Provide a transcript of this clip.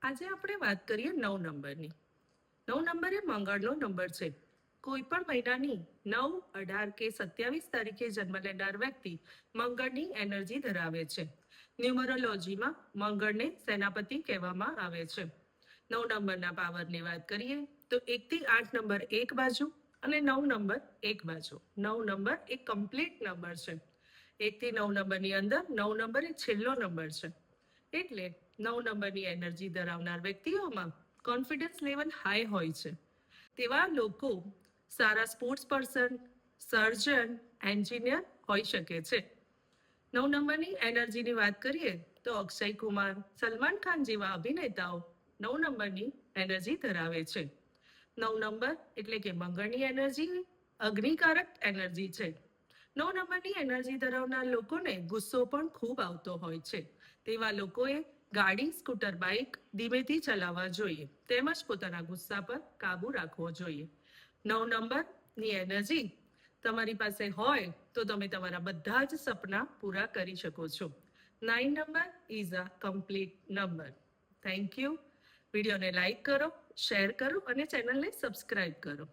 આજે આપણે વાત કરીએ 9 નંબરની. 9 નંબર એ મંગળનો નંબર છે. કોઈ પણ મહિનાની 9, 18 કે 27 તારીખે જન્મ લેનાર વ્યક્તિ મંગળની એનર્જી ધરાવે છે. ન્યુમરોલોજીમાં મંગળને સેનાપતિ કહેવામાં આવે છે. 9 નંબરના પાવરની વાત કરીએ તો 1 થી 8 નંબર એક બાજુ અને 9 નંબર એક બાજુ. 9 નંબર એ કમ્પ્લીટ નંબર છે. 1 થી 9 નંબરની અંદર 9 નંબર એ છેલ્લો નંબર છે. એટલે 9 નંબરની એનર્જી ધરાવનાર વ્યક્તિઓમાં કોન્ફિડન્સ લેવલ હાઈ હોય છે. તેવા લોકો સારા સ્પોર્ટ્સ પર્સન, સર્જન, એન્જિનિયર હોઈ શકે છે. 9 નંબરની એનર્જીની વાત કરીએ તો અક્ષય કુમાર, સલમાન ખાન જેવા અભિનેતાઓ 9 નંબરની એનર્જી ધરાવે છે. 9 નંબર એટલે કે મંગળની એનર્જી અગ્નિકારક એનર્જી છે. 9 નંબરની એનર્જી ધરાવનાર લોકોને ગુસ્સો પણ ખૂબ આવતો હોય છે. તેવા લોકોએ ગાડી, સ્કૂટર, બાઇક ધીમેથી ચલાવવા જોઈએ તેમજ પોતાના ગુસ્સા પર કાબુ રાખવો જોઈએ. 9 નંબરની એનર્જી તમારી પાસે હોય તો તમે તમારા બધા જ સપના પૂરા કરી શકો છો. 9 number is a complete number. Thank you. વિડીયોને લાઈક કરો, શેર કરો અને ચેનલને સબસ્ક્રાઇબ કરો.